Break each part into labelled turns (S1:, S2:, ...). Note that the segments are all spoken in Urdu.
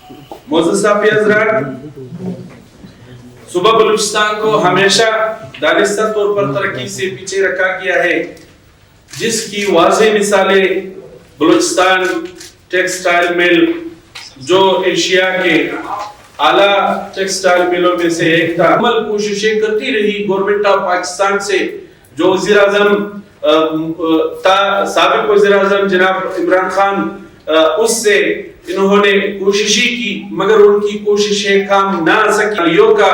S1: معزز صاحب حضرات، صوبہ بلوچستان کو ہمیشہ دانستہ طور پر ترقی سے پیچھے رکھا گیا ہے، جس کی واضح مثالیں بلوچستان ٹیکسٹائل مل جو ایشیا کے اعلیٰ ٹیکسٹائل ملوں میں سے ایک تھا، عمل کوششیں کرتی رہی گورنمنٹ آف پاکستان سے، جو وزیر اعظم سابق وزیر اعظم جناب عمران خان اس سے انہوں نے کوششیں کی، مگر ان کی کوششیں کام نہ آ سکی۔ کا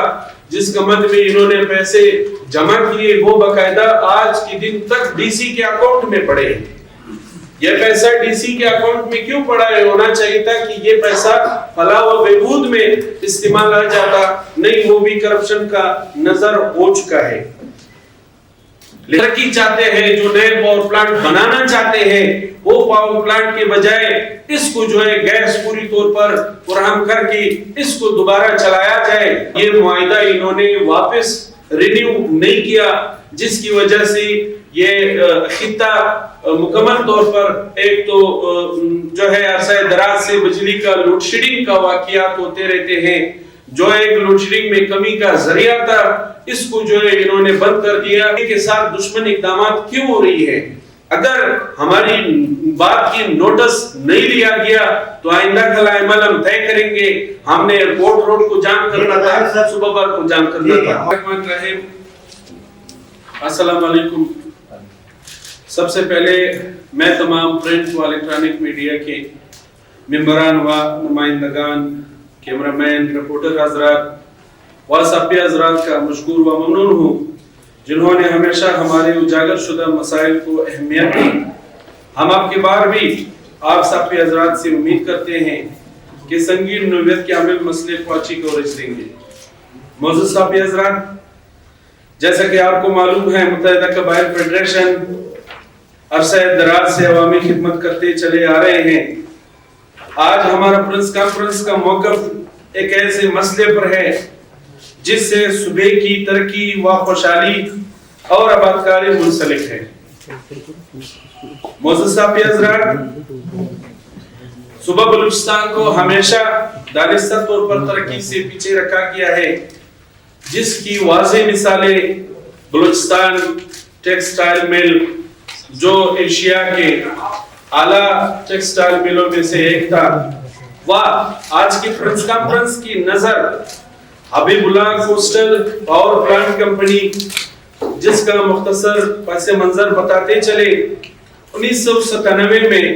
S1: جس قیمت میں انہوں نے پیسے جمع کیے وہ باقاعدہ آج کے دن تک ڈی سی کے اکاؤنٹ میں پڑے ہیں۔ یہ پیسہ ڈی سی کے اکاؤنٹ میں کیوں پڑا ہے؟ ہونا چاہیے تھا کہ یہ پیسہ فلاح و بہبود میں استعمال آ جاتا، نہیں وہ بھی کرپشن کا نظر ہو چکا ہے۔ ترقی چاہتے ہیں، جو نئے پاور پلانٹ بنانا چاہتے ہیں، وہ پاور پلانٹ کے بجائے اس کو جو ہے گیس پوری طور پر فراہم کر کے اس کو دوبارہ چلایا جائے، یہ معاہدہ انہوں نے واپس رینیو نہیں کیا، جس کی وجہ سے یہ خطہ مکمل طور پر ایک تو جو ہے عرصہ دراز سے بجلی کا لوڈ شیڈنگ کا واقعات ہوتے رہتے ہیں، جو ایک لوڈ شیڈنگ میں کمی کا ذریعہ تھا، اس کو جو ہے انہوں نے بند کر دیا۔ کے ساتھ دشمن اقدامات کیوں ہو رہی ہے؟ اگر ہماری بات کی نوٹس نہیں لیا گیا تو آئندہ کل عمل ہم طے کریں گے۔ ہم نے ایئرپورٹ روڈ کو جام کرنا تھا، صبح بار کو جام کرنا تھا۔ السلام علیکم۔ سب سے پہلے میں تمام پرنٹ و الیکٹرانک میڈیا کے ممبران و نمائندگان، کیمرہ مین، رپورٹر حضرات و صحافی حضرات کا مشکور و ممنون ہوں، جنہوں نے ہمیشہ ہمارے اجاگر شدہ مسائل کو اہمیت دی۔ ہم آپ کے بار بھی آپ صحافی حضرات سے امید کرتے ہیں کہ سنگین نوعیت کے عامل مسئلے کو اچھی کوریج دیں گے۔ معزز صحافی حضرات، جیسا کہ آپ کو معلوم ہے، متحدہ قبائل فیڈریشن عرصہ دراز سے عوامی خدمت کرتے چلے آ رہے ہیں۔ آج ہمارا پریس کانفرنس کا موقف ایک ایسے مسئلے پر ہے جس سے صوبے کی ترقی و خوشحالی اور آبادکاری منسلک ہے۔ معزز صحافی حضرات، صوبہ بلوچستان کو ہمیشہ دانستہ طور پر ترقی سے پیچھے رکھا گیا ہے، جس کی واضح مثالیں بلوچستان ٹیکسٹائل مل جو ایشیا کے اعلیٰ ٹیکسٹائل ملوں میں سے ایک تھا، وہ آج کی پریس کانفرنس کی نظر حبیب اللہ کوسٹل پاور پلانٹ کمپنی، جس کا مختصر پس منظر بتاتے چلے۔ 1997 میں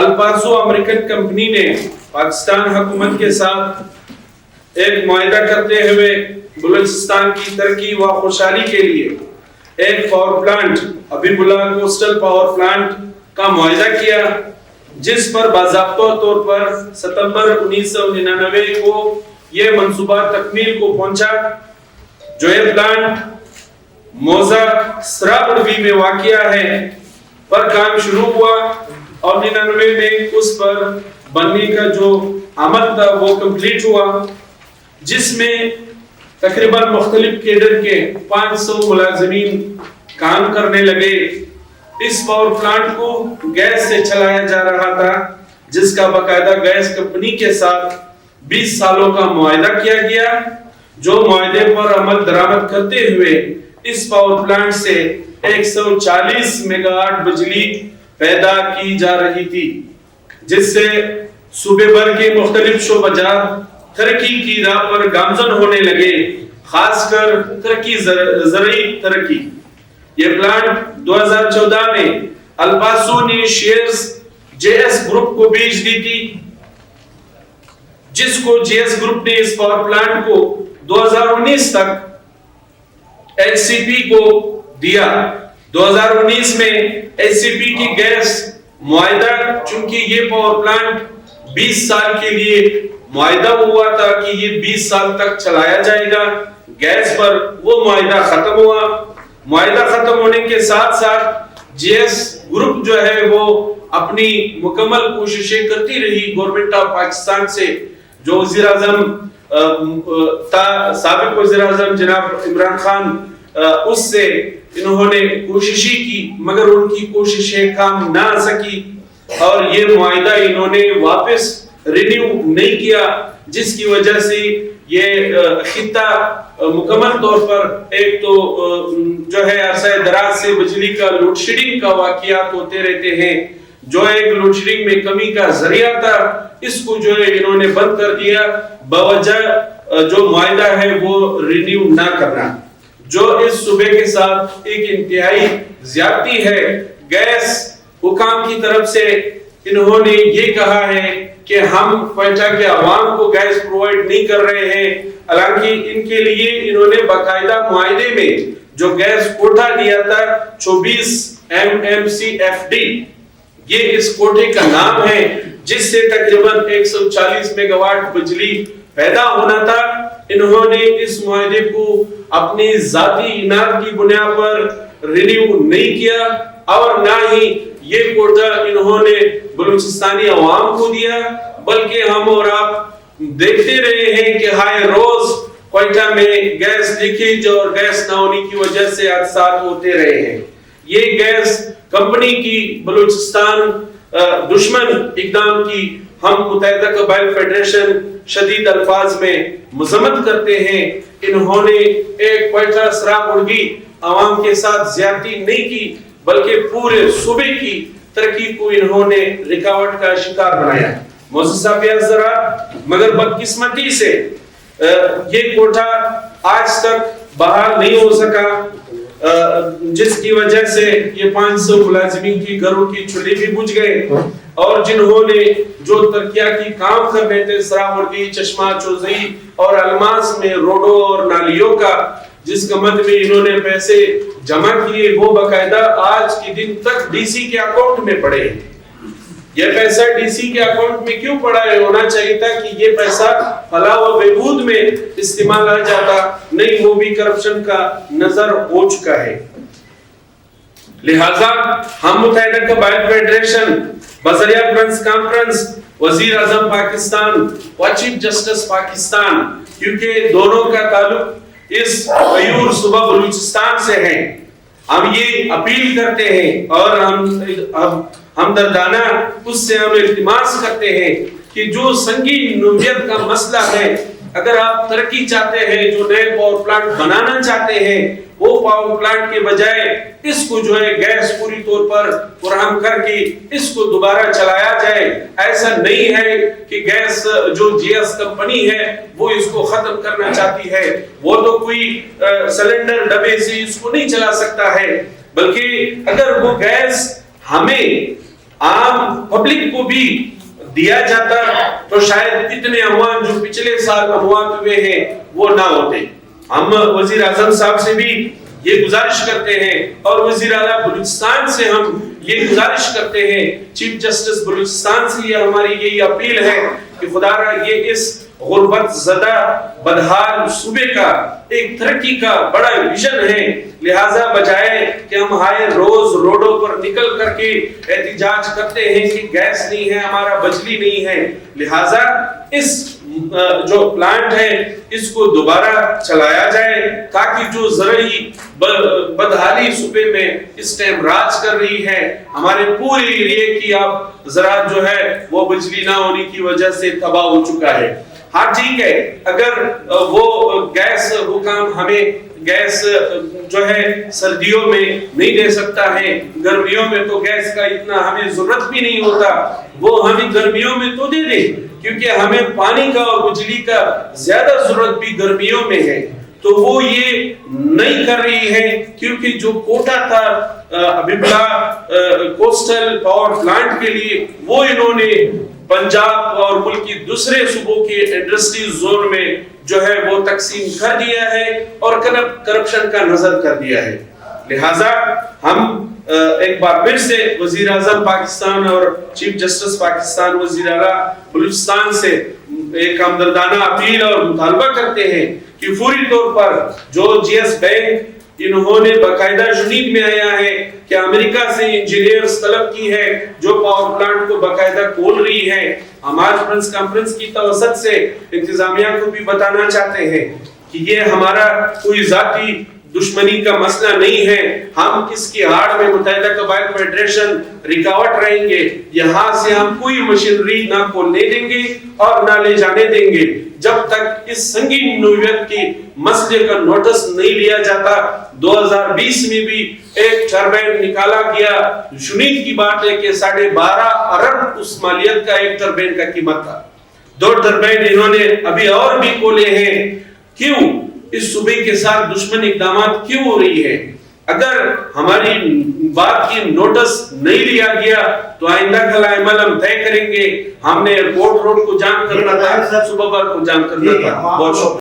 S1: الپاسو امریکن کمپنی نے پاکستان حکومت کے ساتھ ایک معاہدہ کرتے ہوئے بلوچستان کی ترقی و خوشحالی کے لیے ایک پاور پلانٹ حبیب اللہ کوسٹل پاور پلانٹ کا معاہدہ کیا، جس پر باضابطہ طور پر ستمبر 1999 کو یہ منصوبہ تکمیل کو پہنچا۔ جو یہ پلانٹ موزہ سرابڑوی میں واقع ہے پر کام شروع ہوا اور 99 میں اس پر بننے کا جو عمل تھا وہ کمپلیٹ ہوا، جس میں تقریباً مختلف کیڈر کے 500 ملازمین کام کرنے لگے۔ اس پاور پلانٹ کو گیس سے چلایا جا رہا تھا، جس کا باقاعدہ گیس کمپنی کے ساتھ 20 سالوں کا معاہدہ کیا گیا، جو معاہدے پر عمل درآمد کرتے ہوئے اس پاور پلانٹ سے 140 میگا واٹ بجلی پیدا کی جا رہی تھی، جس سے صوبے بھر کے مختلف شعبہ جات ترقی کی راہ پر گامزن ہونے لگے، خاص کر ترقی زرعی ترقی۔ یہ پلانٹ 2014 میں الپاسو نے شیئرز جے ایس گروپ کو بیچ دی تھی، جس کو جے ایس گروپ نے اس پاور پلانٹ کو 2019 تک ایچ سی پی کو دیا۔ 2019 میں ایچ سی پی کی گیس معاہدہ، چونکہ یہ پاور پلانٹ 20 سال کے لیے معاہدہ ہوا تھا کہ یہ 20 سال تک چلایا جائے گا گیس پر، وہ معاہدہ ختم ہوا۔ معاہدہ ختم ہونے کے ساتھ ساتھ جے ایس گروپ جو ہے وہ اپنی مکمل کوششیں کرتی رہی گورنمنٹ آف پاکستان سے، جو وزیر اعظم سابق وزیر اعظم جناب عمران خان اس سے انہوں نے کوششیں کی، مگر ان کی کوششیں کام نہ آ سکی اور یہ معاہدہ انہوں نے واپس رینیو نہیں کیا، جس کی وجہ سے یہ خطہ مکمل طور پر ایک تو جو ہے عرصہ دراز سے بجلی کا لوڈ شیڈنگ کا واقعات ہوتے رہتے ہیں، جو ایک لوڈ شیڈنگ میں کمی کا ذریعہ تھا اس کو جو ہے انہوں نے بند کر دیا بوجہ جو معاہدہ ہے وہ رینیو نہ کرنا، جو اس صوبے کے ساتھ ایک انتہائی زیادتی ہے۔ گیس حکام کی طرف سے انہوں نے یہ کہا ہے کہ ہم کوئٹہ کے عوام کو گیس پرووائڈ نہیں کر رہے ہیں، حالانکہ ان کے لیے انہوں نے باقاعدہ معاہدے میں جو گیس کوٹا دیا تھا 24 MMCFD، یہ اس کوٹے کا نام ہے جس سے تقریباً 140 میگا واٹ بجلی پیدا ہونا تھا۔ انہوں نے اس معاہدے کو اپنی ذاتی اناد کی بنیاد پر رینیو نہیں کیا اور نہ ہی یہ کوٹا انہوں نے بلوچستانی عوام کو دیا، بلکہ ہم اور آپ دیکھتے رہے ہیں کہ ہائے روز کوئٹہ میں گیس لیکیج اور گیس نہ ہونے کی وجہ سے حادثات ہوتے رہے ہیں۔ یہ گیس کمپنی کی بلوچستان دشمن اقدام کی ہم متحدہ قبائل فیڈریشن شدید الفاظ میں مذمت کرتے ہیں۔ انہوں نے ایک کوئٹہ سرامرگی عوام کے ساتھ زیادتی نہیں کی بلکہ پورے صوبے کی ترقی کو انہوں نے رکاوٹ کا شکار بنایا۔ معزز صاحب حضرات، مگر بدقسمتی سے یہ کوٹہ آج تک بحال نہیں ہو سکا، جس کی وجہ سے یہ 500 ملازمین کی گھروں کی چولہے بھی بجھ گئے، اور جنہوں نے جو ترقیاتی کام کر رہے تھے سرامرگی، چشمہ چوزئی اور الماس میں روڈوں اور نالیوں کا، جس قیمت میں انہوں نے پیسے جمع کیے، وہ باقاعدہ آج کے دن تک ڈی سی کے اکاؤنٹ میں پڑے ہیں۔ یہ پیسہ ڈی سی کے اکاؤنٹ میں کیوں پڑا ہے؟ ہونا چاہیے تھا کہ یہ پیسہ فلاح و بہبود میں استعمال آ جاتا، نہیں وہ بھی کرپشن کا نظر ہو چکا ہے۔ لہٰذا ہم متحدہ قبائل فیڈریشن بذریعہ پرنس کانفرنس، وزیر اعظم پاکستان و چیف جسٹس پاکستان، کیونکہ دونوں کا تعلق اس غیور صوبہ بلوچستان سے ہے، ہم یہ اپیل کرتے ہیں اور ہم دردانہ اس سے ہم التماس کرتے ہیں کہ جو سنگین نوعیت کا مسئلہ ہے، اگر آپ ترقی چاہتے ہیں، جو نئے پاور پلانٹ بنانا چاہتے ہیں، وہ پاور پلانٹ کے بجائے اس کو جو ہے گیس پوری طور پر فراہم کر کے اس کو دوبارہ چلایا جائے۔ ایسا نہیں ہے کہ گیس جو جی ایس کمپنی ہے وہ اس کو ختم کرنا چاہتی ہے، وہ تو کوئی سلنڈر ڈبے سے اس کو نہیں چلا سکتا ہے، بلکہ اگر وہ گیس ہمیں عام پبلک کو بھی دیا جاتا تو شاید اتنے اموات جو پچھلے سال اموات ہوئے ہیں وہ نہ ہوتے۔ ہم وزیر اعظم صاحب سے بھی یہ گزارش کرتے ہیں اور وزیر اعلیٰ بلوچستان سے ہم یہ گزارش کرتے ہیں، چیف جسٹس بلوچستان سے یہ ہماری یہی اپیل ہے کہ خدا را یہ اس غربت زدہ بدحال صوبے کا ایک ترقی کا بڑا ویژن ہے، لہٰذا بجائے کہ ہم ہائے روز روڈوں پر نکل کر کے احتجاج کرتے ہیں کہ گیس نہیں ہے، ہمارا بجلی نہیں ہے، لہٰذا اس جو پلانٹ ہے اس کو دوبارہ چلایا جائے تاکہ جو زرعی بدحالی صوبے میں اس ٹائم راج کر رہی ہے، ہمارے پورے ایریے کی اب زراعت جو ہے وہ بجلی نہ ہونے کی وجہ سے تباہ ہو چکا ہے۔ ہاں ٹھیک ہے، اگر وہ گیس حکام ہمیں گیس جو ہے سردیوں میں نہیں دے سکتا ہے، گرمیوں میں تو گیس کا اتنا ہمیں ضرورت بھی نہیں ہوتا، وہ ہمیں گرمیوں میں تو دے دے، کیونکہ ہمیں پانی کا اور بجلی کا زیادہ ضرورت بھی گرمیوں میں ہے، تو وہ یہ نہیں کر رہی ہے، کیونکہ جو کوٹا تھا ابھیبلا کوسٹل پاور پلانٹ کے لیے وہ انہوں نے پنجاب اور ملک کی دوسرے صوبوں کے انڈسٹری زون میں جو ہے وہ تقسیم کر دیا ہے اور کرپشن کا نظر کر دیا ہے۔ لہٰذا ہم ایک بار پھر سے وزیر اعظم پاکستان اور چیف جسٹس پاکستان وزیر اعلیٰ بلوچستان سے ایک ہمدردانہ اپیل اور مطالبہ کرتے ہیں کہ فوری طور پر جو جی ایس بینک انہوں نے باقاعدہ یونین میں آیا ہے کہ امریکہ سے انجینئرز طلب کی ہے جو پاور پلانٹ کو باقاعدہ کھول رہی ہے، ہمارے پرنس کانفرنس کی توسط سے انتظامیہ کو بھی بتانا چاہتے ہیں کہ یہ ہمارا کوئی ذاتی دشمنی کا مسئلہ نہیں ہے. ہم اس کی آڑ میں متحدہ قبائل فیڈریشن رکاوٹ رہیں گے. یہاں سے ہم کوئی مشینری نہ کھولنے دیں گے اور نہ لے جانے دیں گے جب تک اس سنگین نوعیت کی مسئلے کا نوٹس نہیں لیا جاتا. 2020 میں بھی ایک ٹربین نکالا گیا. شنید کی بات ہے کہ 12.5 ارب اس مالیت کا ایک ٹربین کا قیمت تھا. 2 ٹربین انہوں نے ابھی اور بھی کھولے ہیں. کیوں اس صوبے کے ساتھ دشمن اقدامات کیوں ہو رہی ہے؟ اگر ہماری بات کی نوٹس نہیں لیا گیا تو آئندہ کا عمل ہم طے کریں گے. ہم نے ایئرپورٹ روڈ کو جام کرنا تھا, صوبہ بھر کو جام کرنا تھا. بہت شکریہ.